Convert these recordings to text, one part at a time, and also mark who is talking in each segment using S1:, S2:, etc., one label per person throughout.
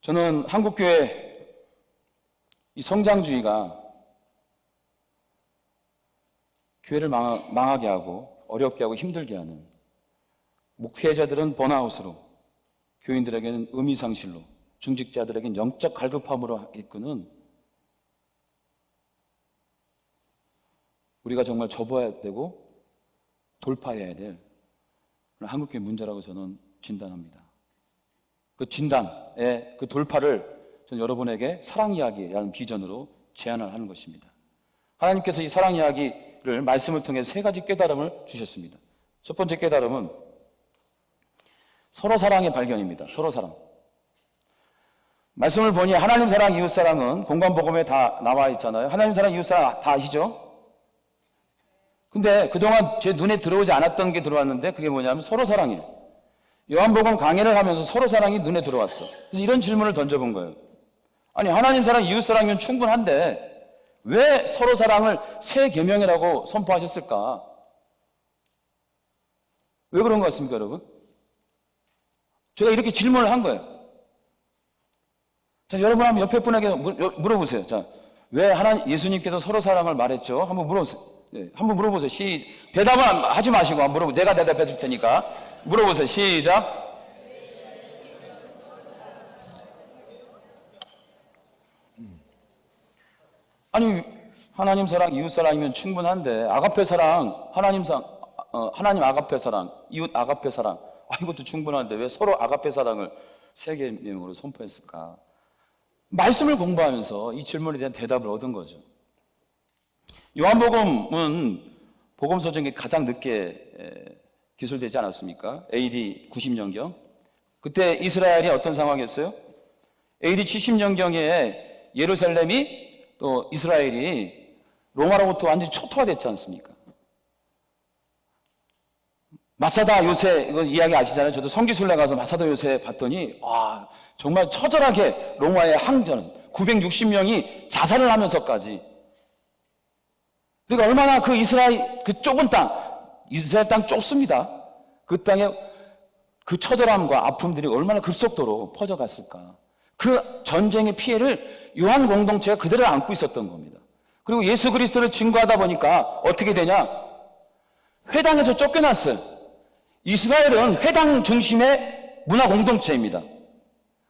S1: 저는 한국교회 이 성장주의가 교회를 망하게 하고 어렵게 하고 힘들게 하는, 목회자들은 번아웃으로, 교인들에게는 의미상실로, 중직자들에게는 영적 갈급함으로 이끄는, 우리가 정말 접어야 되고 돌파해야 될 한국교회 문제라고 저는 진단합니다. 그 진단의 그 돌파를 저는 여러분에게 사랑 이야기라는 비전으로 제안을 하는 것입니다. 하나님께서 이 사랑 이야기를 말씀을 통해 세 가지 깨달음을 주셨습니다. 첫 번째 깨달음은 서로 사랑의 발견입니다. 서로 사랑. 말씀을 보니 하나님 사랑, 이웃 사랑은 공간복음에 다 나와 있잖아요. 하나님 사랑, 이웃 사랑 다 아시죠? 근데 그동안 제 눈에 들어오지 않았던 게 들어왔는데 그게 뭐냐면 서로 사랑이에요. 요한복음 강해를 하면서 서로 사랑이 눈에 들어왔어. 그래서 이런 질문을 던져본 거예요. 아니, 하나님 사랑, 이웃 사랑이면 충분한데 왜 서로 사랑을 새 계명이라고 선포하셨을까? 왜 그런 것 같습니까, 여러분? 제가 이렇게 질문을 한 거예요. 자, 여러분 한번 옆에 분에게 물어보세요. 자, 왜 예수님께서 서로 사랑을 말했죠? 한번 물어보세요. 네, 한번 물어보세요. 대답은 하지 마시고 한번 물어보세요. 내가 대답해 줄 테니까 물어보세요. 시작. 아니, 하나님 사랑, 이웃 사랑이면 충분한데 아가페 사랑, 하나님 아가페 사랑, 이웃 아가페 사랑, 이것도 충분한데 왜 서로 아가페 사랑을 세 계명으로 선포했을까? 말씀을 공부하면서 이 질문에 대한 대답을 얻은 거죠. 요한복음은 복음서 중에 가장 늦게 기술되지 않았습니까? AD 90년경. 그때 이스라엘이 어떤 상황이었어요? AD 70년경에 예루살렘이 또 이스라엘이 로마로부터 완전히 초토화됐지 않습니까? 마사다 요새 이거 이야기 아시잖아요. 저도 성기순례 가서 마사다 요새 봤더니 정말 처절하게 로마의 항전 960명이 자살을 하면서까지, 그러니까 얼마나 그 이스라엘 그 좁은 땅, 이스라엘 땅 좁습니다. 그 땅에 그 처절함과 아픔들이 얼마나 급속도로 퍼져갔을까. 그 전쟁의 피해를 요한 공동체가 그대로 안고 있었던 겁니다. 그리고 예수 그리스도를 증거하다 보니까 어떻게 되냐? 회당에서 쫓겨났어요. 이스라엘은 회당 중심의 문화 공동체입니다.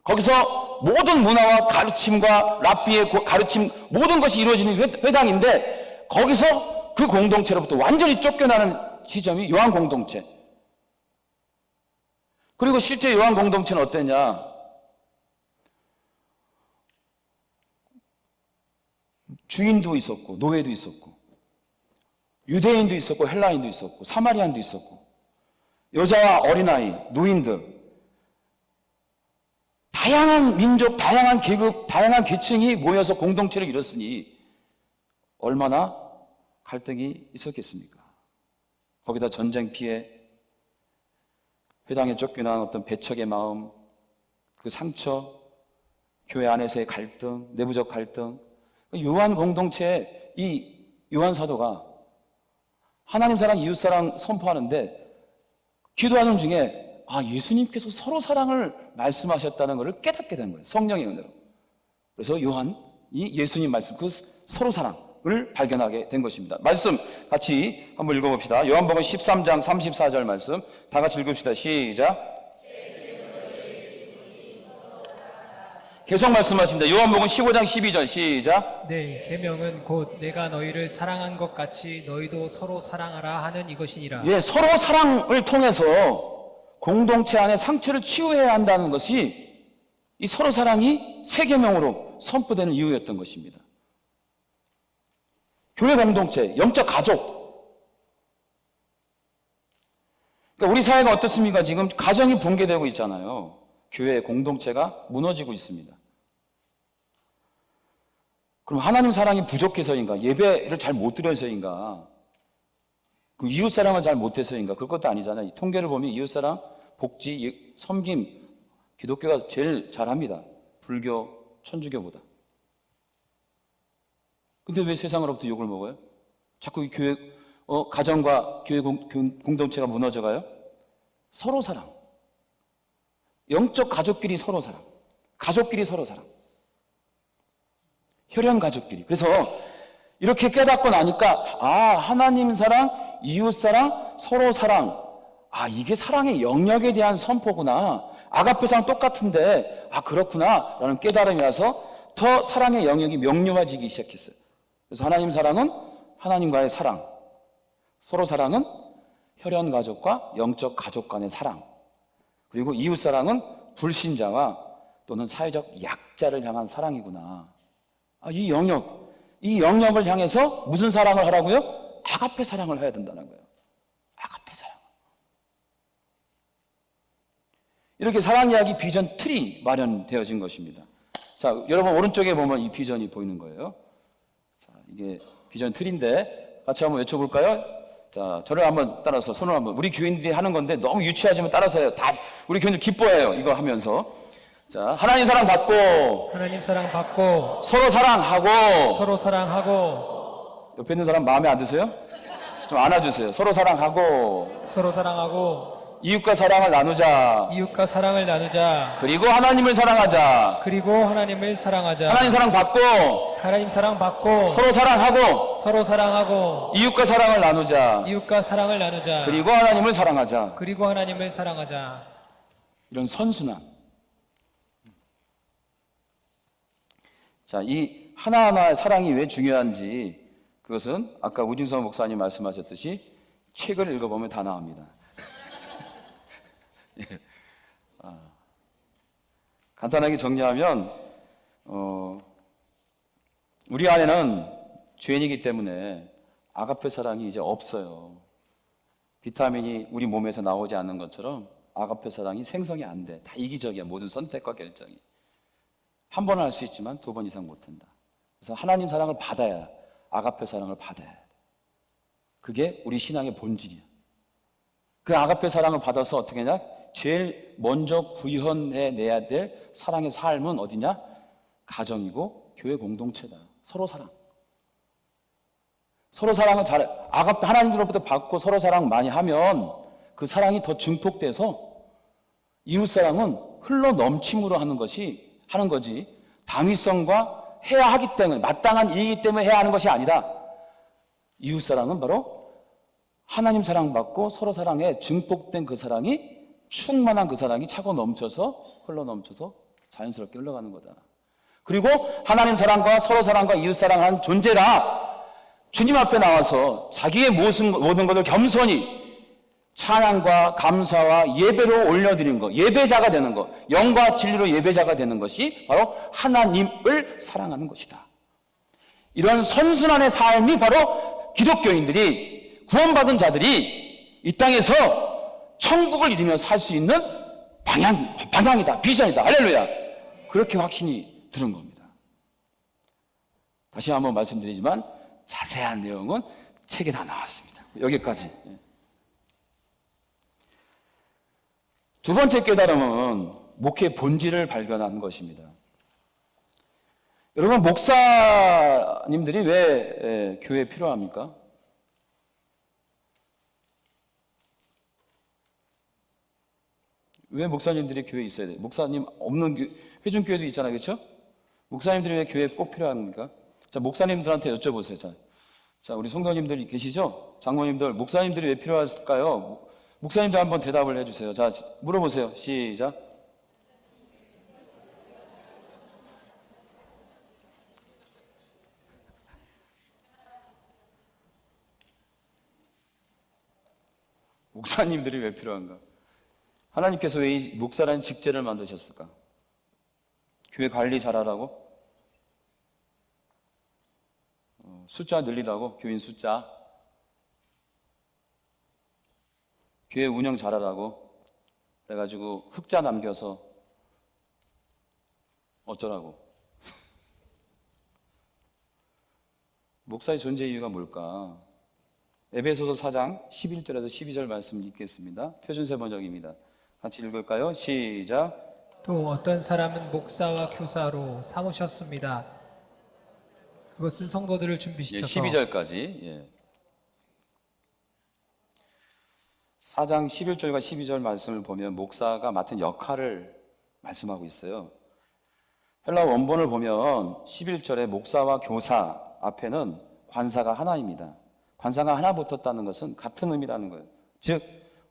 S1: 거기서 모든 문화와 가르침과 랍비의 가르침, 모든 것이 이루어지는 회당인데, 거기서 그 공동체로부터 완전히 쫓겨나는 시점이 요한 공동체. 그리고 실제 요한 공동체는 어땠냐? 주인도 있었고 노예도 있었고 유대인도 있었고 헬라인도 있었고 사마리안도 있었고 여자와 어린아이, 노인들, 다양한 민족, 다양한 계급, 다양한 계층이 모여서 공동체를 이뤘으니 얼마나 갈등이 있었겠습니까? 거기다 전쟁 피해, 회당에 쫓겨난 어떤 배척의 마음, 그 상처, 교회 안에서의 갈등, 내부적 갈등. 요한 공동체의 이 요한 사도가 하나님 사랑, 이웃 사랑 선포하는데 기도하는 중에 예수님께서 서로 사랑을 말씀하셨다는 것을 깨닫게 된 거예요. 성령의 은혜로. 그래서 요한이 예수님 말씀, 그 서로 사랑을 발견하게 된 것입니다. 말씀 같이 한번 읽어봅시다. 요한복음 13장 34절 말씀 다 같이 읽읍시다. 시작. 계속 말씀하십니다. 요한복음 15장 12절 시작.
S2: 내 계명은 곧 내가 너희를 사랑한 것 같이 너희도 서로 사랑하라 하는 이것이니라.
S1: 예, 서로 사랑을 통해서 공동체 안에 상처를 치유해야 한다는 것이 이 서로 사랑이 새 계명으로 선포되는 이유였던 것입니다. 교회 공동체, 영적 가족. 그러니까 우리 사회가 어떻습니까? 지금 가정이 붕괴되고 있잖아요. 교회 공동체가 무너지고 있습니다. 그럼 하나님 사랑이 부족해서인가? 예배를 잘 못 드려서인가? 그 이웃 사랑을 잘 못해서인가? 그럴 것도 아니잖아요. 통계를 보면 이웃 사랑, 복지, 섬김, 기독교가 제일 잘합니다. 불교, 천주교보다. 근데 왜 세상으로부터 욕을 먹어요? 자꾸 이 교회, 가정과 교회 공동체가 무너져가요? 서로 사랑. 영적 가족끼리 서로 사랑. 가족끼리 서로 사랑. 혈연 가족끼리. 그래서 이렇게 깨닫고 나니까 하나님 사랑, 이웃 사랑, 서로 사랑. 이게 사랑의 영역에 대한 선포구나. 아가페상 똑같은데 그렇구나 라는 깨달음이 와서 더 사랑의 영역이 명료해지기 시작했어요. 그래서 하나님 사랑은 하나님과의 사랑, 서로 사랑은 혈연 가족과 영적 가족 간의 사랑, 그리고 이웃 사랑은 불신자와 또는 사회적 약자를 향한 사랑이구나. 이 영역을 향해서 무슨 사랑을 하라고요? 아가페 사랑을 해야 된다는 거예요. 아가페 사랑. 이렇게 사랑 이야기 비전 틀이 마련되어진 것입니다. 자, 여러분 오른쪽에 보면 이 비전이 보이는 거예요. 자, 이게 비전 틀인데 같이 한번 외쳐볼까요? 자, 저를 한번 따라서 손을 한번, 우리 교인들이 하는 건데 너무 유치하지만 따라서 해요. 다 우리 교인들 기뻐해요. 이거 하면서. 자, 하나님 사랑 받고 서로 사랑하고
S3: 옆에 있는 사람 마음에 안 드세요? 좀 안아주세요. 서로 사랑하고 이웃과 사랑을 나누자. 그리고 하나님을 사랑하자. 하나님 사랑 받고 서로 사랑하고 이웃과 사랑을 나누자. 그리고 하나님을 사랑하자. 이런 선순환. 자, 이 하나하나의 사랑이 왜 중요한지 그것은 아까 우진성 목사님 말씀하셨듯이 책을 읽어보면 다 나옵니다. 예. 간단하게 정리하면 우리 안에는 죄인이기 때문에 아가페 사랑이 이제 없어요. 비타민이 우리 몸에서 나오지 않는 것처럼 아가페 사랑이 생성이 안 돼. 다 이기적이야. 모든 선택과 결정이. 한 번은 할 수 있지만 두 번 이상 못한다. 그래서 하나님 사랑을 받아야 아가페 사랑을 받아야 돼. 그게 우리 신앙의 본질이야. 그 아가페 사랑을 받아서 어떻게 하냐? 제일 먼저 구현해내야 될 사랑의 삶은 어디냐? 가정이고 교회 공동체다. 서로 사랑. 서로 사랑을 아가페 하나님으로부터 받고 서로 사랑 많이 하면 그 사랑이 더 증폭돼서 이웃 사랑은 흘러 넘침으로 하는 거지. 당위성과 해야 하기 때문에, 마땅한 일이기 때문에 해야 하는 것이 아니라 이웃 사랑은 바로 하나님 사랑 받고 서로 사랑에 증폭된 그 사랑이, 충만한 그 사랑이 차고 넘쳐서 흘러 넘쳐서 자연스럽게 흘러가는 거다. 그리고 하나님 사랑과 서로 사랑과 이웃 사랑한 존재라 주님 앞에 나와서 자기의 모든 것을 겸손히 찬양과 감사와 예배로 올려드리는 것, 예배자가 되는 것, 영과 진리로 예배자가 되는 것이 바로 하나님을 사랑하는 것이다. 이런 선순환의 삶이 바로 기독교인들이, 구원받은 자들이 이 땅에서 천국을 이루며 살 수 있는 방향이다, 비전이다. 할렐루야. 그렇게 확신이 드는 겁니다. 다시 한번 말씀드리지만 자세한 내용은 책에 다 나왔습니다. 여기까지. 두 번째 깨달음은 목회의 본질을 발견하는 것입니다. 여러분, 목사님들이 왜 교회에 필요합니까? 왜 목사님들이 교회에 있어야 돼요? 목사님 없는 회중교회도 있잖아요. 그렇죠? 목사님들이 왜 교회에 꼭 필요합니까? 자, 목사님들한테 여쭤보세요. 자, 우리 성도님들 계시죠? 장로님들, 목사님들이 왜 필요할까요? 목사님들 한번 대답을 해주세요. 자, 물어보세요. 시작. 목사님들이 왜 필요한가? 하나님께서 왜 이 목사라는 직제를 만드셨을까? 교회 관리 잘하라고? 숫자 늘리라고? 교인 숫자? 교회 운영 잘하라고? 그래가지고 흑자 남겨서 어쩌라고? 목사의 존재 이유가 뭘까? 에베소서 4장 11절에서 12절 말씀 읽겠습니다. 표준세 번역입니다. 같이 읽을까요? 시작.
S2: 또 어떤 사람은 목사와 교사로 삼으셨습니다. 그것은 성도들을 준비시켜서
S1: 12절까지. 예. 4장 11절과 12절 말씀을 보면 목사가 맡은 역할을 말씀하고 있어요.
S3: 헬라 원본을 보면 11절에 목사와 교사 앞에는 관사가 하나입니다. 관사가 하나 붙었다는 것은 같은 의미라는 거예요. 즉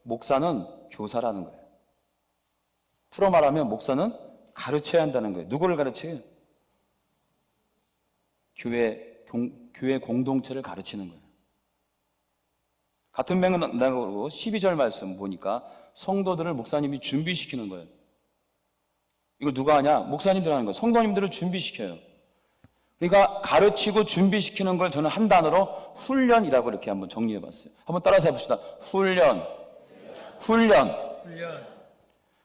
S3: 목사는 교사라는 거예요. 풀어 말하면 목사는 가르쳐야 한다는 거예요. 누구를 가르쳐요? 교회 공동체를 가르치는 거예요. 같은 맥락으로 12절 말씀 보니까 성도들을 목사님이 준비시키는 거예요. 이걸 누가 하냐? 목사님들 하는 거예요. 성도님들을 준비시켜요. 그러니까 가르치고 준비시키는 걸 저는 한 단어로 훈련이라고 이렇게 한번 정리해 봤어요. 한번 따라서 해봅시다. 훈련.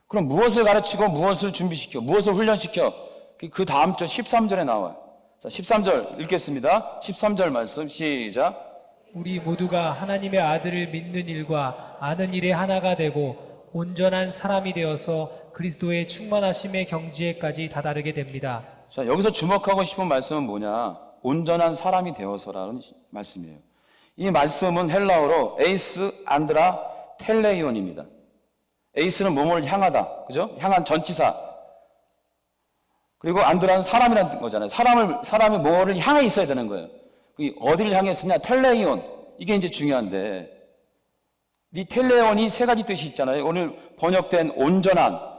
S3: 그럼 무엇을 가르치고 무엇을 준비시켜? 무엇을 훈련시켜? 그 다음 절 13절에 나와요. 자, 13절 읽겠습니다. 13절 말씀 시작.
S2: 우리 모두가 하나님의 아들을 믿는 일과 아는 일에 하나가 되고 온전한 사람이 되어서 그리스도의 충만하심의 경지에까지 다다르게 됩니다.
S3: 자, 여기서 주목하고 싶은 말씀은 뭐냐? 온전한 사람이 되어서라는 말씀이에요. 이 말씀은 헬라어로 에이스 안드라 텔레이온입니다. 에이스는 몸을 향하다. 그죠? 향한 전치사. 그리고 안드라는 사람이라는 거잖아요. 사람이 뭐를 향해 있어야 되는 거예요. 어디를 향해 있으냐? 텔레이온. 이게 이제 중요한데, 이 텔레온이 세 가지 뜻이 있잖아요. 오늘 번역된 온전한,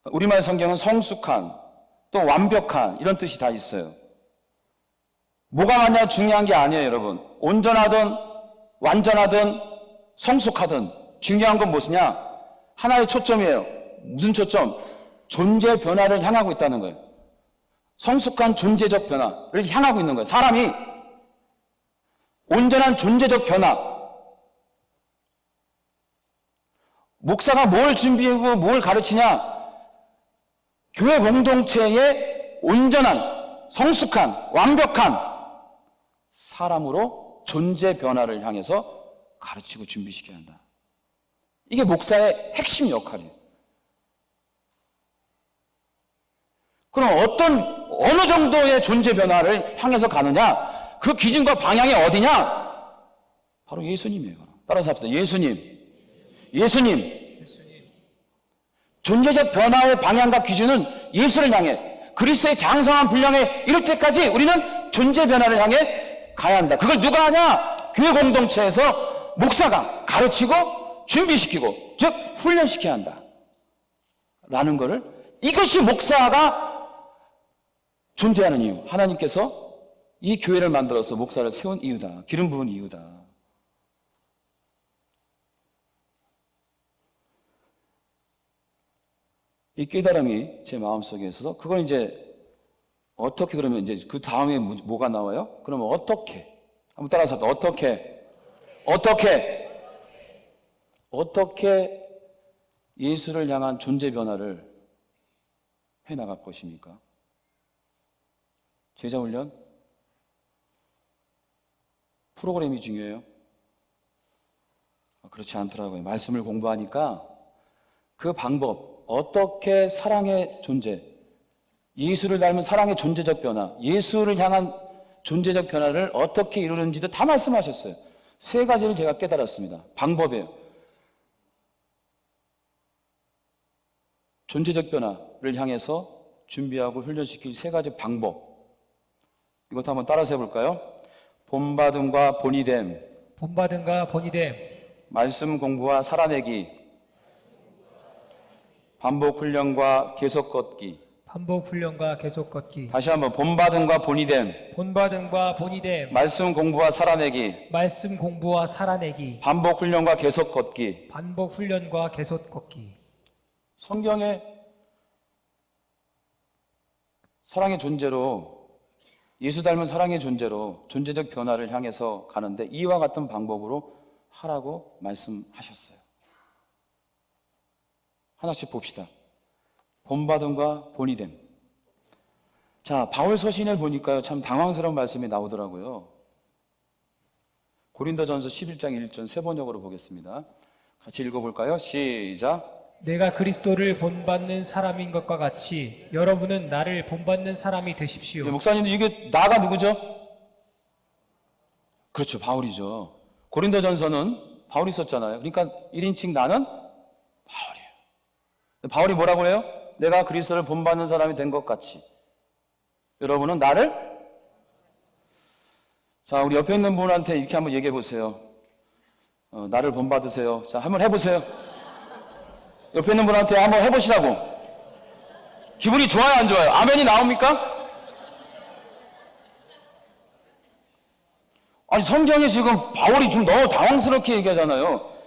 S3: 우리말 성경은 성숙한, 또 완벽한, 이런 뜻이 다 있어요. 뭐가 맞냐 중요한 게 아니에요, 여러분. 온전하든, 완전하든, 성숙하든, 중요한 건 무엇이냐? 하나의 초점이에요. 무슨 초점? 존재 변화를 향하고 있다는 거예요. 성숙한 존재적 변화를 향하고 있는 거예요. 사람이 온전한 존재적 변화. 목사가 뭘 준비하고 뭘 가르치냐? 교회 공동체의 온전한, 성숙한, 완벽한 사람으로 존재 변화를 향해서 가르치고 준비시켜야 한다. 이게 목사의 핵심 역할이에요. 그럼 어느 정도의 존재 변화를 향해서 가느냐? 그 기준과 방향이 어디냐? 바로 예수님이에요. 따라서 합시다. 예수님. 존재적 변화의 방향과 기준은 예수를 향해, 그리스도의 장성한 분량에 이를 때까지 우리는 존재 변화를 향해 가야 한다. 그걸 누가 하냐? 교회 공동체에서 목사가 가르치고 준비시키고, 즉 훈련시켜야 한다 라는 거를, 이것이 목사가 존재하는 이유, 하나님께서 이 교회를 만들어서 목사를 세운 이유다. 기름 부은 이유다. 이 깨달음이 제 마음속에 있어서, 그걸 이제 어떻게, 그러면 이제 그 다음에 뭐가 나와요? 그러면 어떻게? 한번 따라서 합시다. 어떻게 예수를 향한 존재 변화를 해나갈 것입니까? 제자훈련? 프로그램이 중요해요? 그렇지 않더라고요. 말씀을 공부하니까 그 방법, 어떻게 사랑의 존재, 예수를 닮은 사랑의 존재적 변화, 예수를 향한 존재적 변화를 어떻게 이루는지도 다 말씀하셨어요. 세 가지를 제가 깨달았습니다. 방법이에요. 존재적 변화를 향해서 준비하고 훈련시킬 세 가지 방법. 이것도 한번 따라서 해볼까요? 본받음과 본이됨, 말씀 공부와 살아내기, 반복 훈련과 계속 걷기. 다시 한번 본받음과 본이됨, 말씀 공부와 살아내기, 반복 훈련과 계속 걷기. 성경의 사랑의 존재로, 예수 닮은 사랑의 존재로 존재적 변화를 향해서 가는데 이와 같은 방법으로 하라고 말씀하셨어요. 하나씩 봅시다. 본받음과 본이됨. 자, 바울 서신을 보니까요, 참 당황스러운 말씀이 나오더라고요. 고린도전서 11장 1절 세 번역으로 보겠습니다. 같이 읽어볼까요? 시작.
S2: 내가 그리스도를 본받는 사람인 것과 같이 여러분은 나를 본받는 사람이 되십시오.
S3: 목사님들, 이게 나가 누구죠? 그렇죠, 바울이죠. 고린도전서는 바울이 썼잖아요. 그러니까 1인칭 나는 바울이에요. 바울이 뭐라고 해요? 내가 그리스도를 본받는 사람이 된 것 같이 여러분은 나를, 자, 우리 옆에 있는 분한테 이렇게 한번 얘기해 보세요. 나를 본받으세요. 자, 한번 해보세요. 옆에 있는 분한테 한번 해보시라고. 기분이 좋아요, 안 좋아요? 아멘이 나옵니까? 아니, 성경에 지금 바울이 좀 너무 당황스럽게 얘기하잖아요.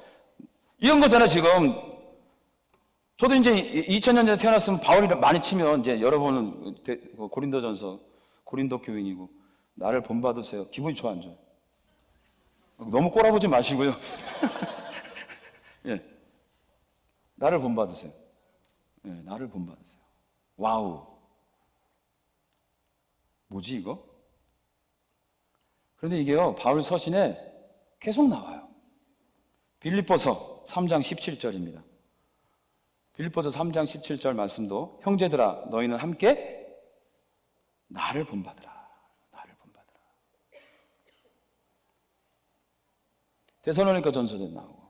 S3: 이런 거잖아요, 지금. 저도 이제 2000년 전에 태어났으면 바울이 많이 치면 이제 여러분은 고린도전서, 고린도 교인이고, 나를 본받으세요. 기분이 좋아, 안 좋아요? 너무 꼬라보지 마시고요. 예. 나를 본받으세요. 예, 나를 본받으세요. 와우. 뭐지, 이거? 그런데 이게요, 바울 서신에 계속 나와요. 빌립보서 3장 17절입니다. 빌립보서 3장 17절 말씀도 형제들아 너희는 함께 나를 본받으라. 나를 본받으라. 데살로니가 전서도 나오고.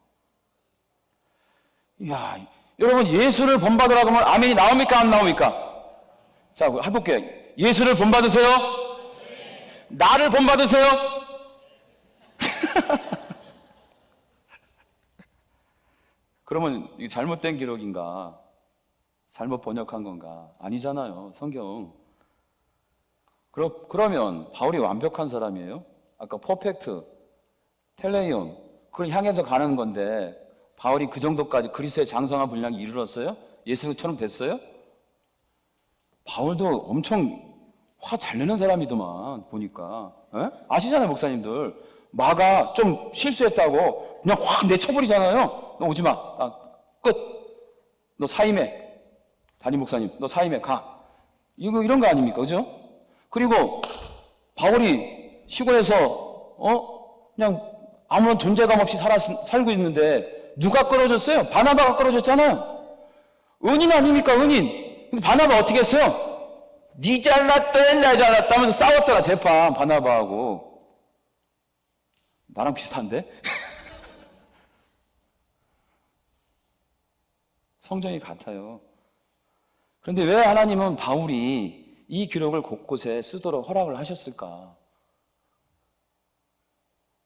S3: 이야, 여러분 예수를 본받으라 그러면 아멘이 나옵니까 안 나옵니까? 자, 해볼게요. 예수를 본받으세요? 나를 본받으세요? 그러면 이게 잘못된 기록인가? 잘못 번역한 건가? 아니잖아요, 성경. 그러면 바울이 완벽한 사람이에요? 아까 퍼펙트, 텔레이온, 그걸 향해서 가는 건데 바울이 그 정도까지 그리스도의 장성한 분량이 이르렀어요? 예수처럼 됐어요? 바울도 엄청 화 잘 내는 사람이더만 보니까. 에? 아시잖아요, 목사님들. 마가 좀 실수했다고 그냥 확 내쳐버리잖아요. 너 오지 마. 끝. 너 사임해. 담임 목사님, 너 사임해. 가. 이런 거 아닙니까? 그죠? 그리고 바울이 시골에서 그냥 아무런 존재감 없이 살고 있는데 누가 끌어줬어요? 바나바가 끌어줬잖아요. 은인 아닙니까? 은인. 근데 바나바 어떻게 했어요? 니 잘났다, 나 잘났다 하면서 싸웠잖아, 대판 바나바하고. 나랑 비슷한데? 성정이 같아요. 그런데 왜 하나님은 바울이 이 기록을 곳곳에 쓰도록 허락을 하셨을까?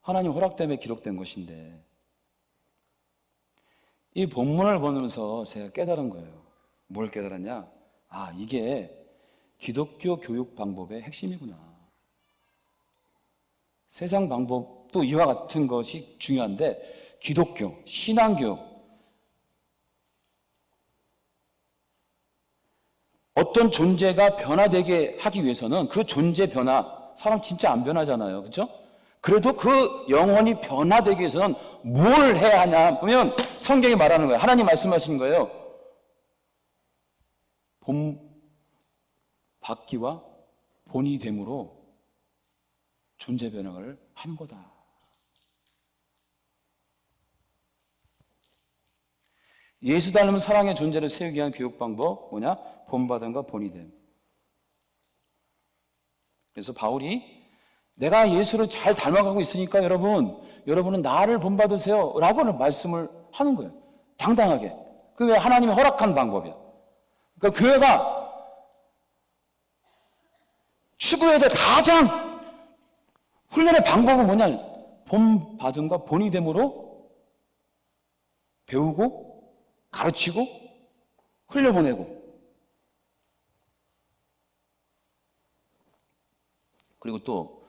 S3: 하나님 허락 때문에 기록된 것인데 이 본문을 보면서 제가 깨달은 거예요. 뭘 깨달았냐? 아, 이게 기독교 교육 방법의 핵심이구나. 세상 방법도 이와 같은 것이 중요한데 기독교, 신앙교육, 어떤 존재가 변화되게 하기 위해서는 그 존재 변화, 사람 진짜 안 변하잖아요. 그렇죠? 그래도 그 영혼이 변화되기 위해서는 뭘 해야 하냐 보면 성경이 말하는 거예요. 하나님 말씀하시는 거예요. 받기와 본이 됨으로 존재 변화를 하는 거다. 예수 닮은 사랑의 존재를 세우기 위한 교육 방법 뭐냐? 본받음과 본이 됨. 그래서 바울이 내가 예수를 잘 닮아가고 있으니까 여러분은 나를 본받으세요 라고는 말씀을 하는 거예요. 당당하게. 그게 하나님이 허락한 방법이야. 그러니까 교회가 추구해야 될 가장 훈련의 방법은 뭐냐? 본받음과 본이 됨으로 배우고 가르치고 흘려보내고, 그리고 또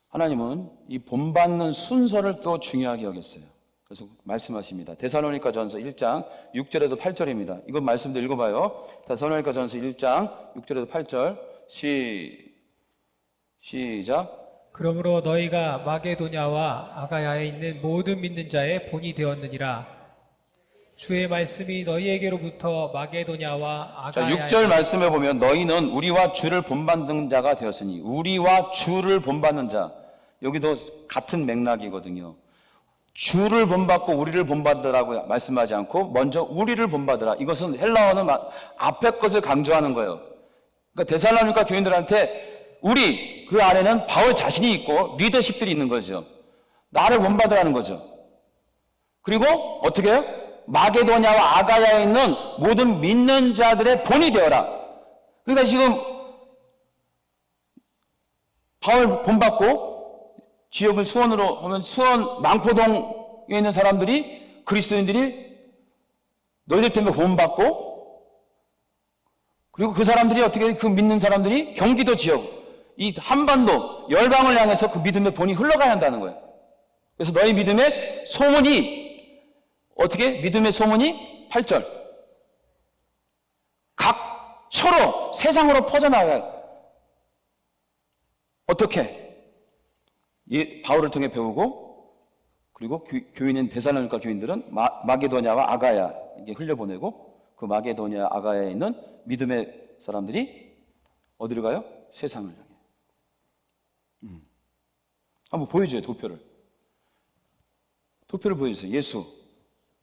S3: 하나님은 이 본받는 순서를 또 중요하게 여겼어요. 그래서 말씀하십니다. 데살로니가 전서 1장 6절에도 8절입니다. 이건 말씀도 읽어봐요. 데살로니가 전서 1장 6절에도 8절 시작.
S2: 그러므로 너희가 마게도냐와 아가야에 있는 모든 믿는 자의 본이 되었느니라. 주의 말씀이 너희에게로부터 마게도냐와
S3: 자,
S2: 아가야에
S3: 6절 말씀에 보면 너희는 우리와 주를 본받는 자가 되었으니, 우리와 주를 본받는 자, 여기도 같은 맥락이거든요. 주를 본받고 우리를 본받으라고 말씀하지 않고 먼저 우리를 본받으라. 이것은 헬라어는 앞에 것을 강조하는 거예요. 그러니까 데살로니가 교인들한테 우리, 그 안에는 바울 자신이 있고 리더십들이 있는 거죠. 나를 본받으라는 거죠. 그리고 어떻게 해요?
S1: 마게도냐와 아가야에 있는 모든 믿는 자들의 본이 되어라. 그러니까 지금 바울 본받고 지역을 수원으로 하면 수원 망포동에 있는 사람들이, 그리스도인들이 너희들 때문에 본받고, 그리고 그 사람들이 어떻게, 그 믿는 사람들이 경기도 지역, 이 한반도 열방을 향해서 그 믿음의 본이 흘러가야 한다는 거예요. 그래서 너희 믿음의 소문이 어떻게? 믿음의 소문이 8절 각 처로 세상으로 퍼져나가요. 어떻게? 바울을 통해 배우고, 그리고 교인인 데살로니가 교인들은 마게도냐와 아가야에 흘려보내고, 그 마게도냐 아가야에 있는 믿음의 사람들이 어디로 가요? 세상을 향해. 한번 보여줘요. 도표를 보여주세요.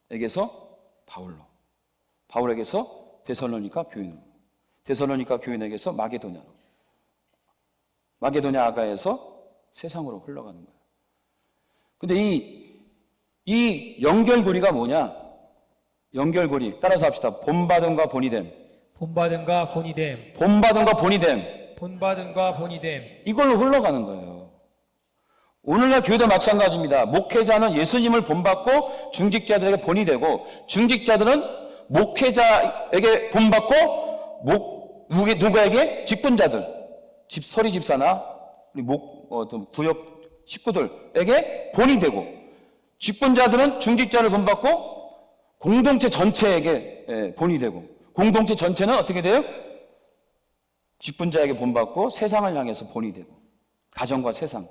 S1: 예수에게서 바울로, 바울에게서 데살로니가 교인으로, 데살로니가 교인에게서 마게도냐로, 마게도냐 아가에서 세상으로 흘러가는 거예요. 근데 이 연결고리가 뭐냐? 연결고리 따라서 합시다. 본받음과 본이됨.
S2: 본받음과 본이됨.
S1: 본받음과 본이됨.
S2: 본받음과 본이됨.
S1: 이걸로 흘러가는 거예요. 오늘날 교회도 마찬가지입니다. 목회자는 예수님을 본받고 중직자들에게 본이 되고, 중직자들은 목회자에게 본받고 누구에게? 직분자들, 서리 집사나 우리 구역 식구들에게 본이 되고, 직분자들은 중직자를 본받고 공동체 전체에게 본이 되고, 공동체 전체는 어떻게 돼요? 직분자에게 본받고 세상을 향해서 본이 되고, 가정과 세상.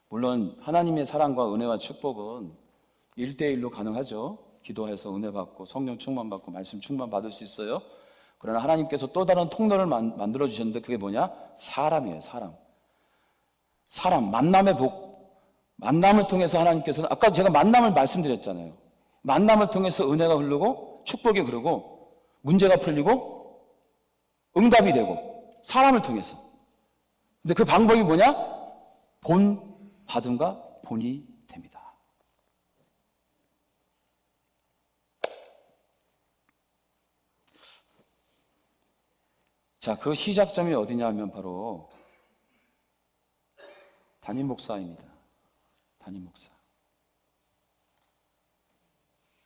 S1: 물론 하나님의 사랑과 은혜와 축복은 1대1로 가능하죠. 기도해서 은혜 받고 성령 충만 받고 말씀 충만 받을 수 있어요. 그러나 하나님께서 또 다른 통로를 만들어 주셨는데, 그게 뭐냐? 사람이에요. 사람, 만남의 복. 만남을 통해서 하나님께서는, 아까 제가 만남을 말씀드렸잖아요. 만남을 통해서 은혜가 흐르고 축복이 흐르고 문제가 풀리고 응답이 되고, 사람을 통해서. 근데 그 방법이 뭐냐? 받음과 본이 됩니다. 자, 그 시작점이 어디냐 하면 바로 담임 목사입니다. 담임 목사.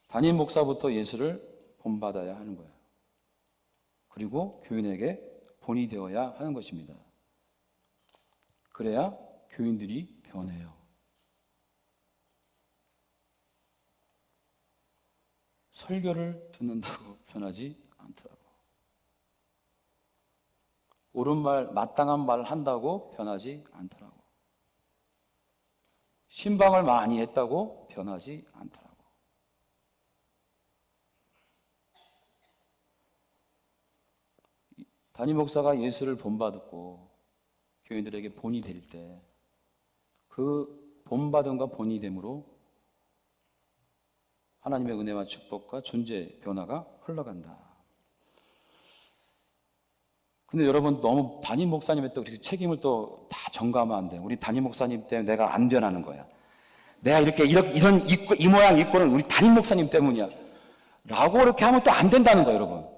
S1: 담임 목사부터 예수를 본받아야 하는 거예요. 그리고 교인에게 본이 되어야 하는 것입니다. 그래야 교인들이 변해요. 설교를 듣는다고 변하지 않더라고. 옳은 말, 마땅한 말을 한다고 변하지 않더라고. 신방을 많이 했다고 변하지 않더라고. 담임 목사가 예수를 본받고 교인들에게 본이 될 때, 그 본받음과 본이 됨으로 하나님의 은혜와 축복과 존재 변화가 흘러간다. 근데 여러분, 너무 담임 목사님의 또 그렇게 책임을 또 다 전가하면 안 돼. 우리 담임 목사님 때문에 내가 안 변하는 거야. 내가 이런 이 모양 있고는 우리 담임 목사님 때문이야. 라고 이렇게 하면 또 안 된다는 거예요, 여러분.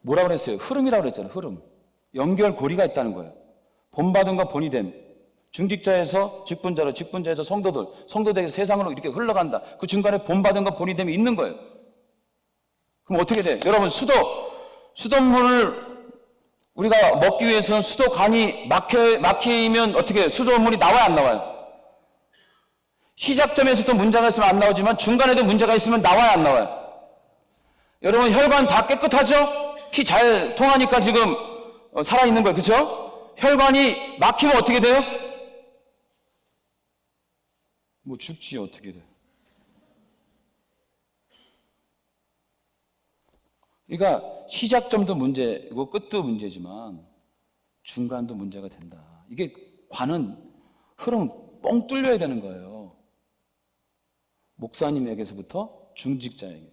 S1: 뭐라 그랬어요? 흐름이라고 그랬잖아요, 흐름. 연결고리가 있다는 거예요. 본받음과 본이됨. 중직자에서 직분자로, 직분자에서 성도들, 성도들에게 세상으로 이렇게 흘러간다. 그 중간에 본받음과 본이됨이 있는 거예요. 그럼 어떻게 돼? 여러분, 수돗물을 우리가 먹기 위해서는 수도관이 막히면 어떻게 해요? 수돗물이 나와야 안 나와요? 시작점에서도 문제가 있으면 안 나오지만 중간에도 문제가 있으면 나와야 안 나와요? 여러분, 혈관 다 깨끗하죠? 피 잘 통하니까 지금 살아있는 거예요. 그렇죠? 혈관이 막히면 어떻게 돼요? 뭐 죽지 어떻게 돼. 그러니까 시작점도 문제고 끝도 문제지만 중간도 문제가 된다. 이게 관은 흐름 뻥 뚫려야 되는 거예요. 목사님에게서부터 중직자에게,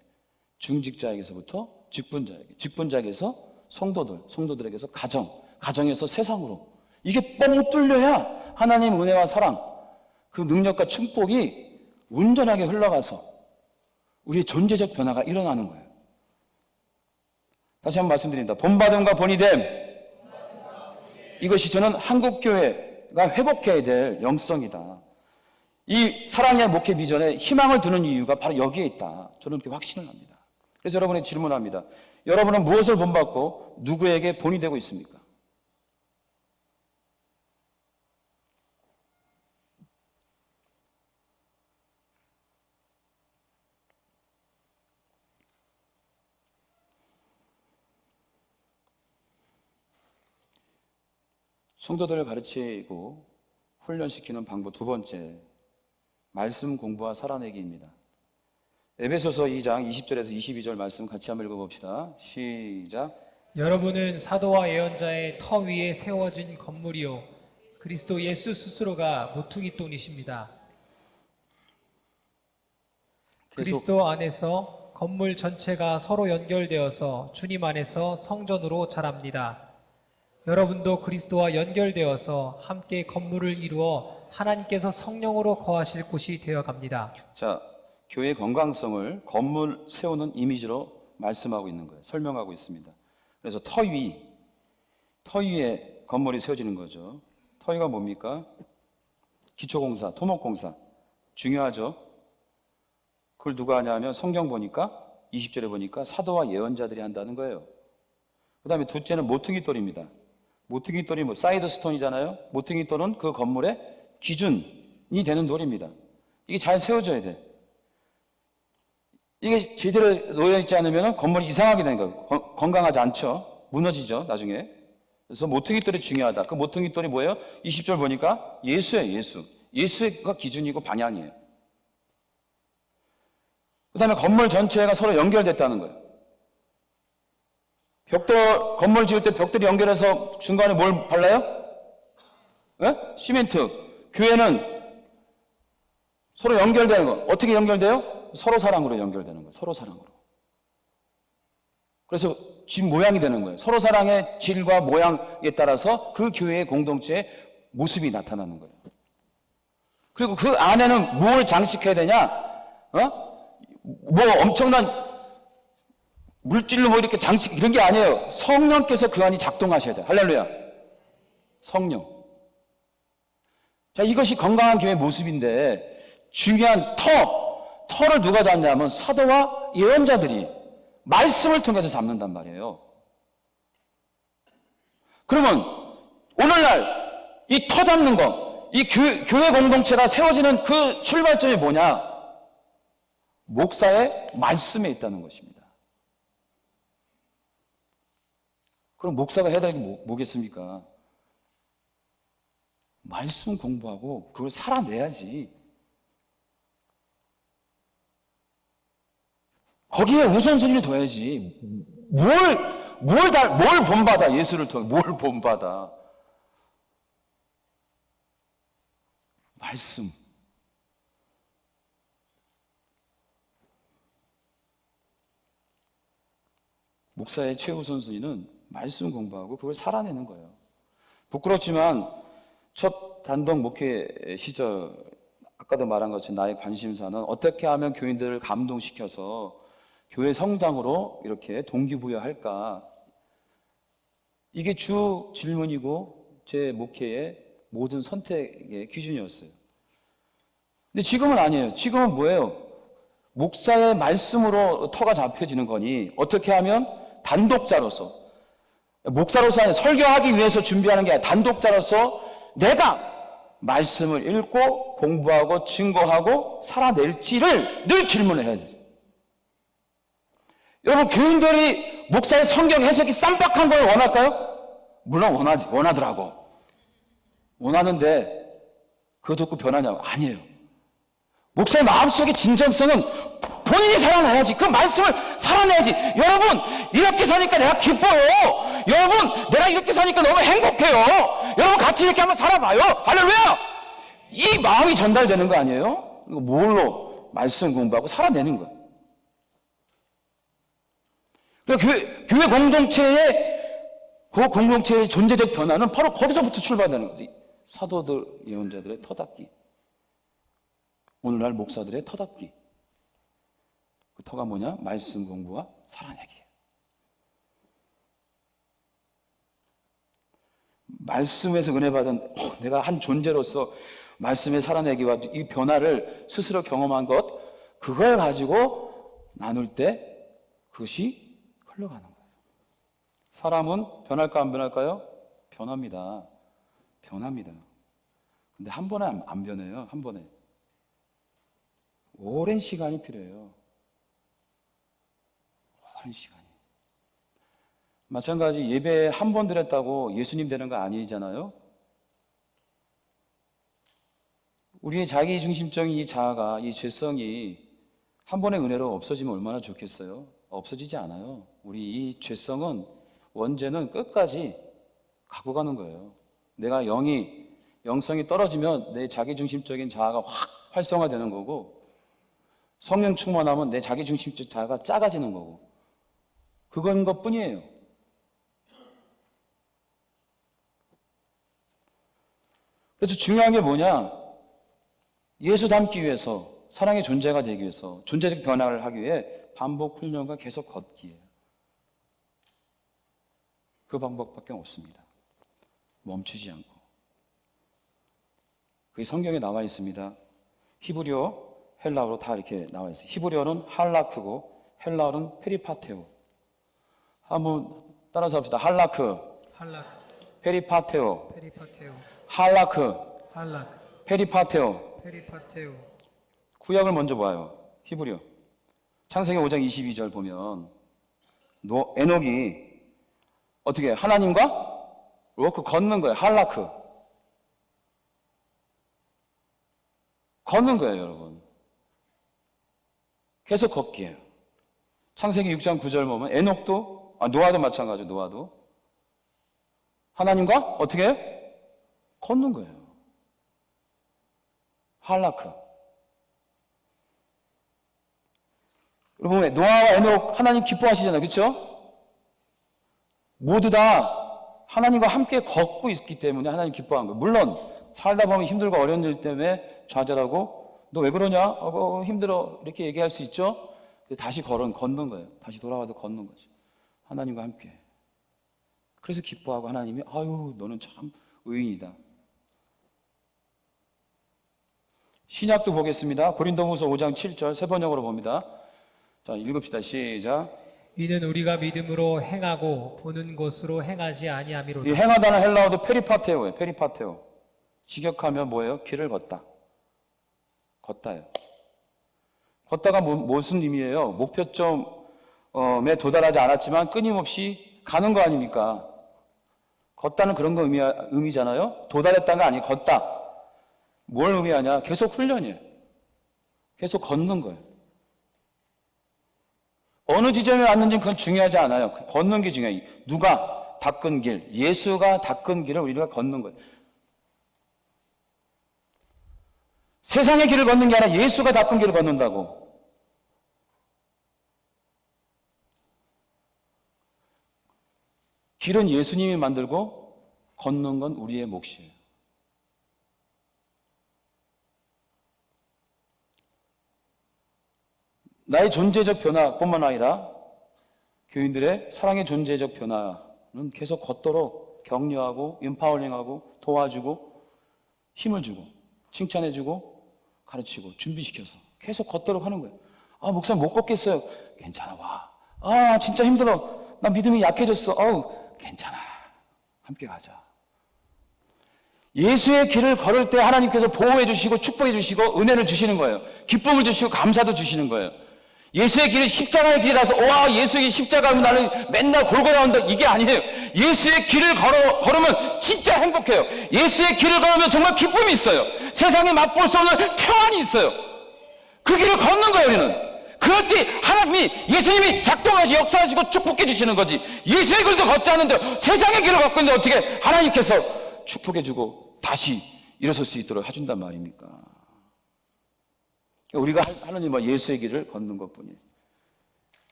S1: 중직자에게서부터 직분자에게, 직분자에게서 성도들, 성도들에게서 가정, 가정에서 세상으로. 이게 뻥 뚫려야 하나님 은혜와 사랑,
S3: 그 능력과 축복이 온전하게 흘러가서 우리의 존재적 변화가 일어나는 거예요. 다시 한번 말씀드립니다. 본받음과 본이됨, 이것이 저는 한국교회가 회복해야 될 영성이다. 이 사랑의 목회 비전에 희망을 두는 이유가 바로 여기에 있다. 저는 그렇게 확신을 합니다. 그래서 여러분에게 질문합니다. 여러분은 무엇을 본받고 누구에게 본이 되고 있습니까? 성도들을 가르치고 훈련시키는 방법 두 번째, 말씀 공부와 살아내기입니다. 에베소서 2장 20절에서 22절 말씀 같이 한번 읽어봅시다. 시작.
S2: 여러분은 사도와 예언자의 터 위에 세워진 건물이요 그리스도 예수 스스로가 모퉁이 돌이십니다. 그리스도 안에서 건물 전체가 서로 연결되어서 주님 안에서 성전으로 자랍니다. 여러분도 그리스도와 연결되어서 함께 건물을 이루어 하나님께서 성령으로 거하실 곳이 되어갑니다.
S3: 자, 교회의 건강성을 건물 세우는 이미지로 말씀하고 있는 거예요. 설명하고 있습니다. 그래서 터 위에 건물이 세워지는 거죠. 터 위가 뭡니까? 기초공사, 토목공사. 중요하죠. 그걸 누가 하냐면 성경 보니까 20절에 보니까 사도와 예언자들이 한다는 거예요. 그 다음에 둘째는 모퉁이돌입니다. 모퉁이돌이 사이드 스톤이잖아요. 모퉁이돌은 그 건물의 기준이 되는 돌입니다. 이게 잘 세워져야 돼. 이게 제대로 놓여있지 않으면 건물이 이상하게 되는 거예요. 건강하지 않죠. 무너지죠, 나중에. 그래서 모퉁이돌이 중요하다. 그 모퉁이돌이 뭐예요? 20절 보니까 예수예요, 예수. 예수가 기준이고 방향이에요. 그 다음에 건물 전체가 서로 연결됐다는 거예요. 건물 지을 때 벽돌이 연결해서 중간에 뭘 발라요? 네? 시멘트. 교회는 서로 연결되는 거. 어떻게 연결돼요? 서로 사랑으로 연결되는 거예요. 서로 사랑으로. 그래서 집 모양이 되는 거예요. 서로 사랑의 질과 모양에 따라서 그 교회의 공동체의 모습이 나타나는 거예요. 그리고 그 안에는 뭘 장식해야 되냐? 뭐 엄청난 물질로 뭐 이렇게 장식 이런 게 아니에요. 성령께서 그 안이 작동하셔야 돼요. 할렐루야. 성령. 자, 이것이 건강한 교회의 모습인데 중요한 터를 누가 잡냐면 사도와 예언자들이 말씀을 통해서 잡는단 말이에요. 그러면 오늘날 이 터 잡는 거, 이 교회 공동체가 세워지는 그 출발점이 뭐냐? 목사의 말씀에 있다는 것입니다. 그럼 목사가 해야 될 게 뭐겠습니까? 말씀 공부하고 그걸 살아내야지. 거기에 우선순위를 둬야지. 뭘 본받아, 예수를 통해. 뭘 본받아. 말씀. 목사의 최우선순위는 말씀 공부하고 그걸 살아내는 거예요. 부끄럽지만 첫 단독 목회 시절 아까도 말한 것처럼 나의 관심사는 어떻게 하면 교인들을 감동시켜서 교회 성장으로 이렇게 동기부여할까. 이게 주 질문이고 제 목회의 모든 선택의 기준이었어요. 근데 지금은 아니에요. 지금은 뭐예요? 목사의 말씀으로 터가 잡혀지는 거니 어떻게 하면 단독자로서, 목사로서 아니라 설교하기 위해서 준비하는 게 아니라 단독자로서 내가 말씀을 읽고 공부하고 증거하고 살아낼지를 늘 질문을 해야 돼요. 여러분, 교인들이 목사의 성경 해석이 쌈박한 걸 원할까요? 물론 원하더라고. 원하는데 그거 듣고 변하냐고? 아니에요. 목사의 마음속의 진정성은 본인이 살아나야지. 그 말씀을 살아내야지. 여러분, 이렇게 사니까 내가 기뻐요. 여러분, 내가 이렇게 사니까 너무 행복해요. 여러분, 같이 이렇게 한번 살아봐요. 할렐루야! 이 마음이 전달되는 거 아니에요? 이거 뭘로? 말씀 공부하고 살아내는 거예요. 교회 공동체의 존재적 변화는 바로 거기서부터 출발되는 거지. 사도들, 예언자들의 터닫기.
S1: 오늘날 목사들의 터닫기. 그 터가 뭐냐? 말씀 공부와 살아내기. 말씀에서 은혜 받은 내가 한 존재로서 말씀의 살아내기와 이 변화를 스스로 경험한 것, 그걸 가지고 나눌 때 그것이 흘러가는 거예요. 사람은 변할까 안 변할까요? 변합니다. 변합니다. 근데 한 번에 안 변해요. 한 번에. 오랜 시간이 필요해요. 오랜 시간이. 마찬가지 예배 한 번 드렸다고 예수님 되는 거 아니잖아요. 우리의 자기중심적인 이 자아가, 이 죄성이 한 번의 은혜로 없어지면 얼마나 좋겠어요? 없어지지 않아요. 우리 이 죄성은, 원죄는 끝까지 갖고 가는 거예요. 내가 영성이 떨어지면 내 자기중심적인 자아가 확 활성화되는 거고, 성령 충만하면 내 자기중심적 자아가 작아지는 거고, 그건 것 뿐이에요. 그래서 중요한 게 뭐냐? 예수 닮기 위해서, 사랑의 존재가 되기 위해서, 존재적 변화를 하기 위해 반복 훈련과 계속 걷기예요. 그 방법밖에 없습니다. 멈추지 않고. 그게 성경에 나와 있습니다. 히브리어, 헬라어로 다 이렇게 나와 있어요. 히브리어는 할라크고 헬라어는 페리파테오. 한번 따라서 합시다. 할라크, 페리파테오, 할라크, 페리파테오. 구약을 먼저 봐요. 히브리어. 창세기 5장 22절 보면 에녹이 어떻게 하나님과 워크 걷는 거예요. 할라크. 걷는 거예요, 여러분. 계속 걷기예요. 창세기 6장 9절 보면 에녹도, 노아도 마찬가지죠. 노아도 하나님과 어떻게 해요? 걷는 거예요. 할라크. 여러분, 노아와 에녹 하나님 기뻐하시잖아요. 그렇죠? 모두 다 하나님과 함께 걷고 있기 때문에 하나님 기뻐한 거예요. 물론 살다 보면 힘들고 어려운 일 때문에 좌절하고 너 왜 그러냐? 힘들어. 이렇게 얘기할 수 있죠? 다시 걷는 거예요. 다시 돌아와서 걷는 거죠. 하나님과 함께. 그래서 기뻐하고 하나님이 아유 너는 참 의인이다. 신약도 보겠습니다. 고린도후서 5장 7절 세 번역으로 봅니다. 자, 읽읍시다. 시작.
S2: 이는 우리가 믿음으로 행하고 보는 것으로 행하지 아니함이로다.
S1: 이 행하다는 헬라어도 페리파테오예요. 페리파테오. 직역하면 뭐예요? 길을 걷다. 걷다예요. 걷다가 무슨 의미예요? 목표점에 도달하지 않았지만 끊임없이 가는 거 아닙니까? 걷다는 그런 거 의미잖아요. 도달했다는 거 아니에요. 걷다. 뭘 의미하냐? 계속 훈련이에요. 계속 걷는 거예요. 어느 지점에 왔는지 그건 중요하지 않아요. 걷는 게 중요해요. 누가 닦은 길, 예수가 닦은 길을 우리가 걷는 거예요. 세상의 길을 걷는 게 아니라 예수가 닦은 길을 걷는다고. 길은 예수님이 만들고 걷는 건 우리의 몫이에요. 나의 존재적 변화뿐만 아니라 교인들의 사랑의 존재적 변화는 계속 걷도록 격려하고 인파워링하고 도와주고 힘을 주고 칭찬해주고 가르치고 준비시켜서 계속 걷도록 하는 거예요. 목사님 못 걷겠어요. 괜찮아, 와. 진짜 힘들어. 나 믿음이 약해졌어. 괜찮아. 함께 가자. 예수의 길을 걸을 때 하나님께서 보호해 주시고 축복해 주시고 은혜를 주시는 거예요. 기쁨을 주시고 감사도 주시는 거예요. 예수의 길이 십자가의 길이라서 예수의 길 십자가면 나는 맨날 골고 나온다 이게 아니에요. 예수의 길을 걸으면 진짜 행복해요. 예수의 길을 걸으면 정말 기쁨이 있어요. 세상에 맛볼 수 없는 평안이 있어요. 그 길을 걷는 거예요. 우리는 그럴 때 하나님이 예수님이 작동하시고 역사하시고 축복해 주시는 거지. 예수의 길도 걷지 않는데 세상의 길을 걷고 있는데 어떻게 하나님께서 축복해 주고 다시 일어설 수 있도록 해준단 말입니까? 우리가 하나님 예수의 길을 걷는 것뿐이에요.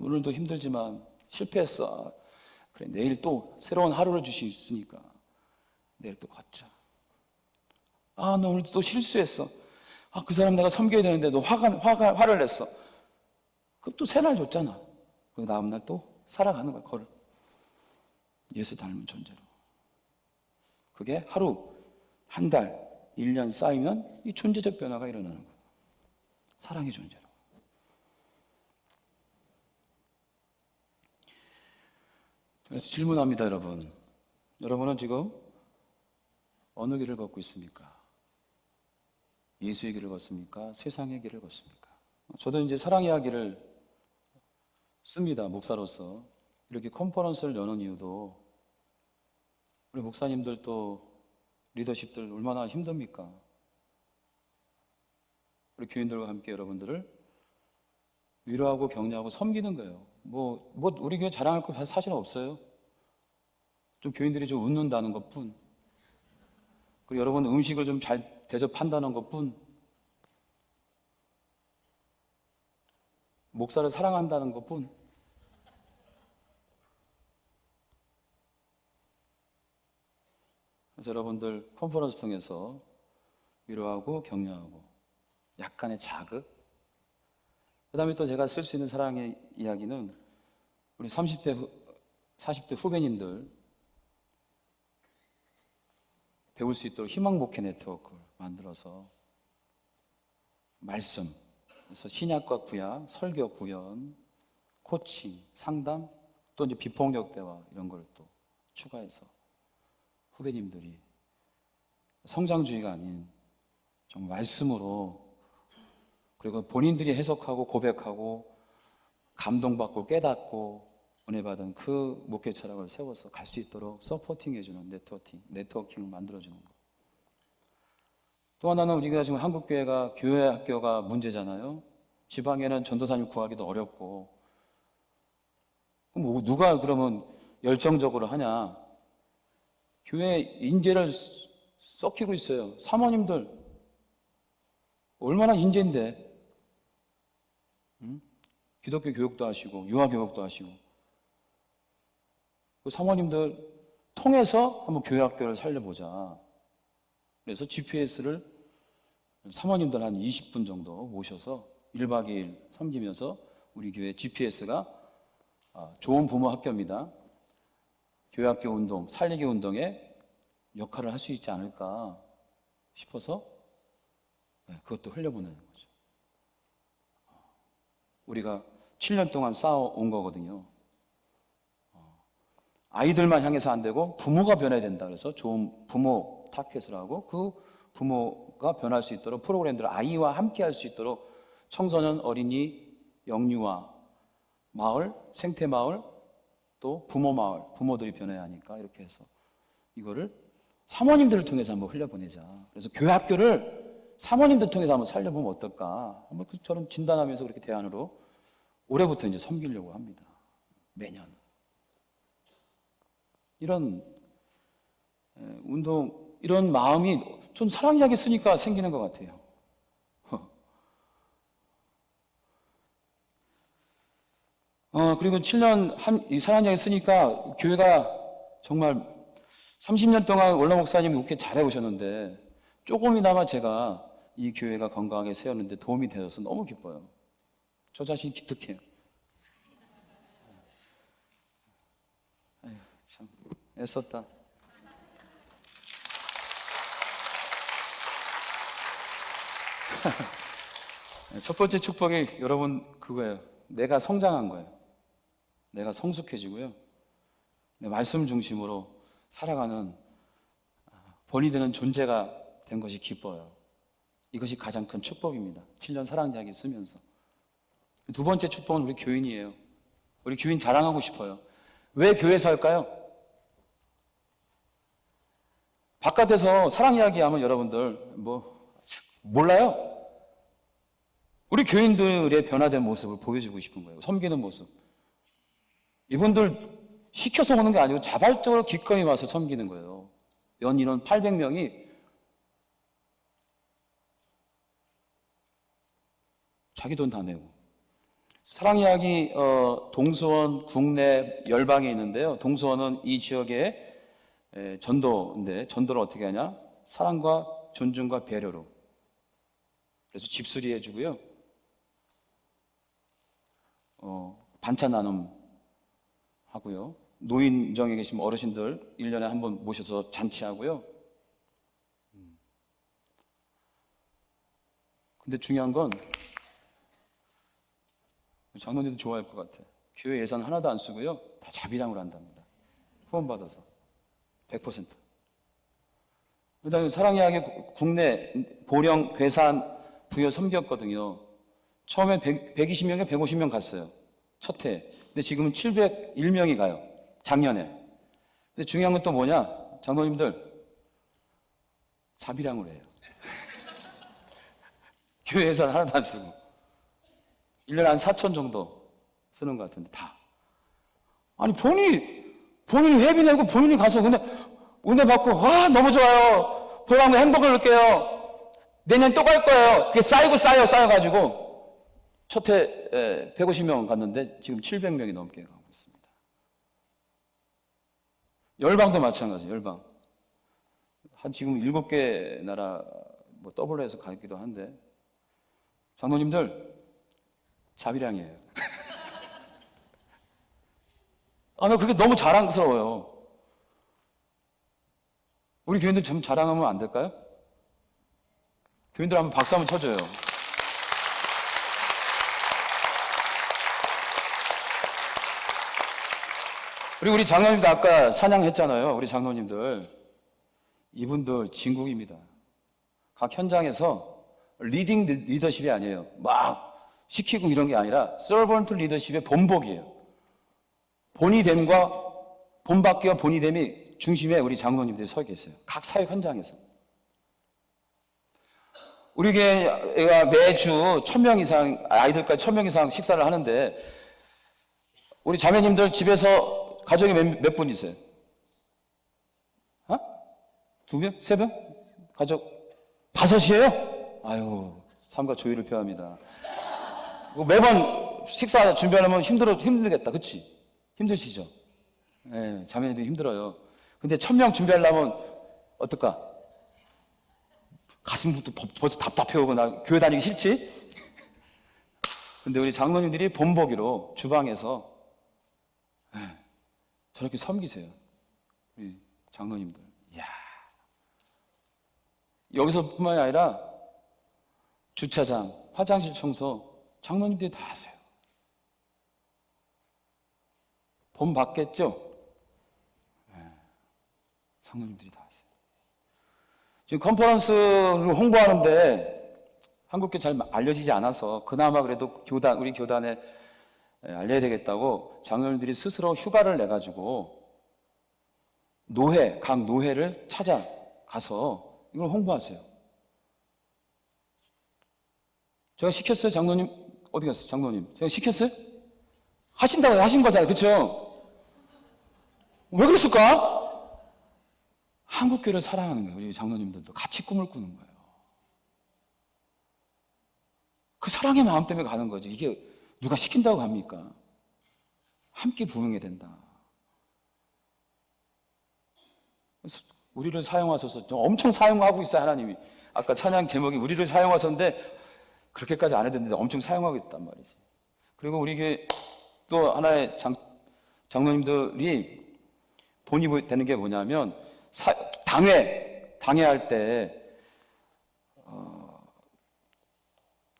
S1: 오늘도 힘들지만 실패했어. 그래, 내일 또 새로운 하루를 주시니까 내일 또 걷자. 나 오늘 또 실수했어.
S3: 아, 그 사람 내가 섬겨야 되는데 너 화를 냈어. 그럼 또 새 날 줬잖아. 그 다음날 또 살아가는 거야, 걸을. 예수 닮은 존재로. 그게 하루, 한 달, 1년 쌓이면 이 존재적 변화가 일어나는 거예요. 사랑의 존재로. 그래서 질문합니다, 여러분. 여러분은 지금 어느 길을 걷고 있습니까? 예수의 길을 걷습니까? 세상의 길을 걷습니까? 저도 이제 사랑 이야기를 씁니다, 목사로서. 이렇게 컨퍼런스를 여는 이유도 우리 목사님들 또 리더십들 얼마나 힘듭니까? 우리 교인들과 함께 여러분들을 위로하고 격려하고 섬기는 거예요. 뭐 우리 교회 자랑할 거 사실은 없어요. 좀 교인들이 좀 웃는다는 것뿐. 그리고 여러분 음식을 좀 잘 대접한다는 것뿐. 목사를 사랑한다는 것뿐. 그래서 여러분들 컨퍼런스 통해서 위로하고 격려하고 약간의 자극. 그 다음에 또 제가 쓸 수 있는 사랑의 이야기는 우리 30대, 40대 후배님들 배울 수 있도록 희망 목회 네트워크를 만들어서 말씀, 그래서 신약과 구약, 설교 구현, 코칭, 상담, 또 이제 비폭력 대화 이런 걸 또 추가해서 후배님들이 성장주의가 아닌 정말 말씀으로 그리고 본인들이 해석하고 고백하고 감동받고 깨닫고 은혜 받은 그 목회 철학을 세워서 갈 수 있도록 서포팅해주는 네트워킹을 만들어주는 것. 또 하나는 우리가 지금 한국교회가 교회 학교가 문제잖아요. 지방에는 전도사님 구하기도 어렵고. 그럼 누가 그러면 열정적으로 하냐? 교회 인재를 썩히고 있어요. 사모님들 얼마나 인재인데. 기독교 교육도 하시고 유아 교육도 하시고 그 사모님들 통해서 한번 교회 학교를 살려보자. 그래서 GPS를 사모님들 한 20분 정도 모셔서 1박 2일 섬기면서 우리 교회 GPS가 좋은 부모 학교입니다. 교회 학교 운동, 살리기 운동에 역할을 할 수 있지 않을까 싶어서 그것도 흘려보내는 거죠. 우리가 7년 동안 쌓아온 거거든요. 아이들만 향해서 안 되고 부모가 변해야 된다 그래서 좋은 부모 타켓을 하고 그 부모가 변할 수 있도록 프로그램들을 아이와 함께 할 수 있도록 청소년, 어린이, 영유아, 마을, 생태마을, 또 부모 마을, 부모들이 변해야 하니까 이렇게 해서 이거를 사모님들을 통해서 한번 흘려보내자. 그래서 교회 학교를 사모님들 통해서 한번 살려보면 어떨까? 한번 저는 진단하면서 그렇게 대안으로 올해부터 이제 섬기려고 합니다. 매년. 이런 운동, 이런 마음이 전 사랑 이야기 쓰니까 생기는 것 같아요. 그리고 7년 이 사랑 이야기 쓰니까 교회가 정말 30년 동안 원로 목사님이 그렇게 잘해 오셨는데 조금이나마 제가 이 교회가 건강하게 세웠는데 도움이 되어서 너무 기뻐요. 저 자신이 기특해요. 아휴, 참 애썼다. 첫 번째 축복이 여러분 그거예요. 내가 성장한 거예요. 내가 성숙해지고요. 내 말씀 중심으로 살아가는 본이 되는 존재가 된 것이 기뻐요. 이것이 가장 큰 축복입니다. 7년 사랑 이야기 쓰면서. 두 번째 축복은 우리 교인이에요. 우리 교인 자랑하고 싶어요. 왜 교회에서 할까요? 바깥에서 사랑 이야기 하면 여러분들 몰라요. 우리 교인들의 변화된 모습을 보여주고 싶은 거예요. 섬기는 모습. 이분들 시켜서 오는 게 아니고 자발적으로 기꺼이 와서 섬기는 거예요. 연인원 800명이 자기 돈 다 내고. 사랑 이야기 동수원 국내 열방에 있는데요. 동수원은 이 지역의 전도인데 전도를 어떻게 하냐? 사랑과 존중과 배려로. 그래서 집수리 해주고요. 반찬 나눔 하고요. 노인정에 계신 어르신들 1년에 한 번 모셔서 잔치하고요. 근데 중요한 건 장로님도 좋아할 것 같아. 교회 예산 하나도 안 쓰고요. 다 자비량으로 한답니다. 후원받아서 100%. 그다음에 사랑의학의 국내 보령, 괴산, 부여 섬겼거든요. 처음에 120명에 150명 갔어요. 첫 해. 근데 지금은 701명이 가요. 작년에. 근데 중요한 건 또 뭐냐? 장로님들 자비량으로 해요. 교회 예산 하나도 안 쓰고 1년에 한 4천 정도 쓰는 것 같은데 다. 아니 본인이 회비 내고 본인이 가서 은혜 받고 와 너무 좋아요. 보람과 행복을 느껴요. 내년 또 갈 거예요. 그게 쌓여가지고 첫 해 150명 갔는데 지금 700명이 넘게 가고 있습니다. 열방도 마찬가지. 열방 한 지금 7개 나라 뭐 더블로에서 가기도 한데 장로님들 자비량이에요. 나 그게 너무 자랑스러워요. 우리 교인들 좀 자랑하면 안 될까요? 교인들 한번 박수 한번 쳐줘요. 그리고 우리 장로님들 아까 찬양했잖아요. 우리 장로님들. 이분들 진국입니다. 각 현장에서 리딩 리더십이 아니에요. 막 시키고 이런 게 아니라 서번트 리더십의 본복이에요. 본이됨과 본받기와 본이됨이 중심에 우리 장로님들이 서 계세요. 각 사회 현장에서. 우리 교회가 매주 1,000명 이상, 아이들까지 1,000명 이상 식사를 하는데 우리 자매님들 집에서 가족이 몇 분이세요? 2명? 3명? 가족 5이에요? 아유, 삶과 조율을 표합니다. 매번 식사 준비하려면 힘들겠다. 그치? 힘드시죠? 네, 자매님들이 힘들어요. 근데 1,000명 준비하려면 어떨까? 가슴부터 벌써 답답해 오고 나 교회 다니기 싫지? 근데 우리 장로님들이 본보기로 주방에서 저렇게 섬기세요. 우리 장로님들. 이야. 여기서뿐만이 아니라 주차장, 화장실 청소 장로님들이 다 하세요. 본 받겠죠? 장로님들이 다 하세요. 지금 컨퍼런스를 홍보하는데 한국교회 잘 알려지지 않아서 그나마 그래도 우리 교단에 알려야 되겠다고 장로님들이 스스로 휴가를 내가지고 각 노회를 찾아가서 이걸 홍보하세요. 제가 시켰어요, 장로님? 어디 갔어요, 장로님? 제가 시켰어요? 하신다고 하신 거잖아요, 그쵸? 왜 그랬을까? 한국교회를 사랑하는 거예요. 우리 장로님들도 같이 꿈을 꾸는 거예요. 그 사랑의 마음 때문에 가는 거지. 이게 누가 시킨다고 갑니까? 함께 부응해야 된다. 그래서 우리를 사용하셔서 엄청 사용하고 있어요, 하나님이. 아까 찬양 제목이 우리를 사용하셨는데 그렇게까지 안 해도 되는데 엄청 사용하고 있단 말이지. 그리고 우리 교회 또 하나의 장로님들이 본이 되는 게 뭐냐면 당회할 때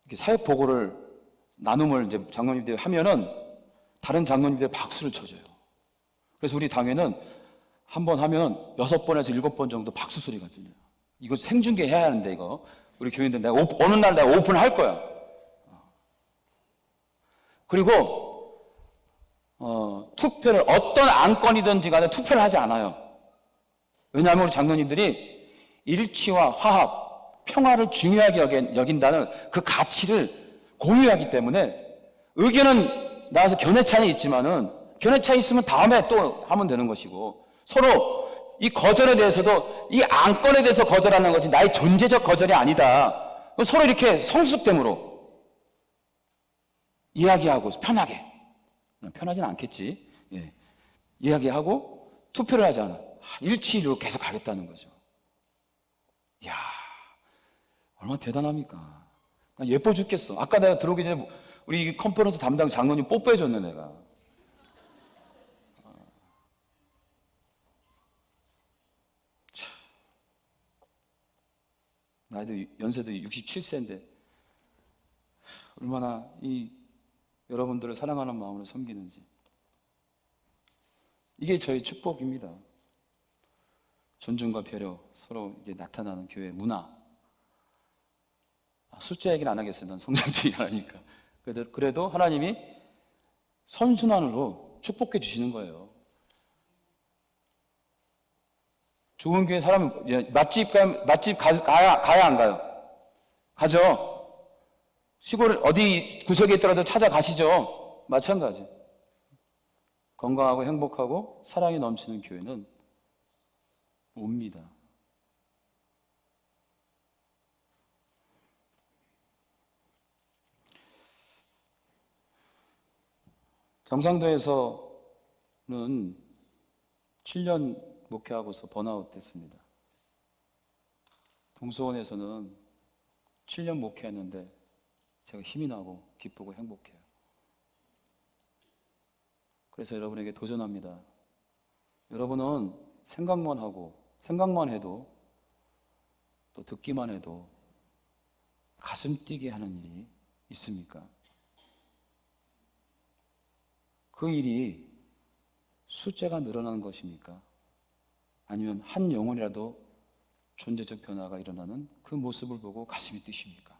S3: 이렇게 사역 보고를 나눔을 이제 장로님들이 하면은 다른 장로님들이 박수를 쳐줘요. 그래서 우리 당회는 한 번 하면 6번에서 7번 정도 박수 소리가 들려요. 이거 생중계 해야 하는데 이거 우리 교인들 내가 어느 날 내가 오픈할 거야. 그리고 투표를 어떤 안건이든지 간에 투표를 하지 않아요. 왜냐하면 우리 장로님들이 일치와 화합, 평화를 중요하게 여긴다는 그 가치를 공유하기 때문에 의견은 나와서 견해 차이 있지만은 견해 차이 있으면 다음에 또 하면 되는 것이고 서로 이 거절에 대해서도 이 안건에 대해서 거절하는 거지 나의 존재적 거절이 아니다. 서로 이렇게 성숙됨으로 이야기하고 편하게 편하진 않겠지. 예. 이야기하고 투표를 하지 않아. 일치로 계속 가겠다는 거죠. 이야, 얼마나 대단합니까? 나 예뻐 죽겠어. 아까 내가 들어오기 전에 우리 컨퍼런스 담당 장로님 뽀뽀해줬네, 내가. 참. 나이도, 연세도 67세인데, 얼마나 여러분들을 사랑하는 마음으로 섬기는지. 이게 저희 축복입니다. 존중과 배려, 서로 이게 나타나는 교회 문화. 숫자 얘기는 안 하겠어요. 난 성장주의가 아니니까. 그래도 하나님이 선순환으로 축복해 주시는 거예요. 좋은 교회 사람, 맛집 가야 안 가요? 가죠. 시골 어디 구석에 있더라도 찾아가시죠. 마찬가지. 건강하고 행복하고 사랑이 넘치는 교회는 옵니다. 경상도에서는 7년 목회하고서 번아웃 됐습니다. 동수원에서는 7년 목회했는데 제가 힘이 나고 기쁘고 행복해요. 그래서 여러분에게 도전합니다. 여러분은 생각만 해도 또 듣기만 해도 가슴 뛰게 하는 일이 있습니까? 그 일이 숫자가 늘어나는 것입니까? 아니면 한 영혼이라도 존재적 변화가 일어나는 그 모습을 보고 가슴이 뛰십니까?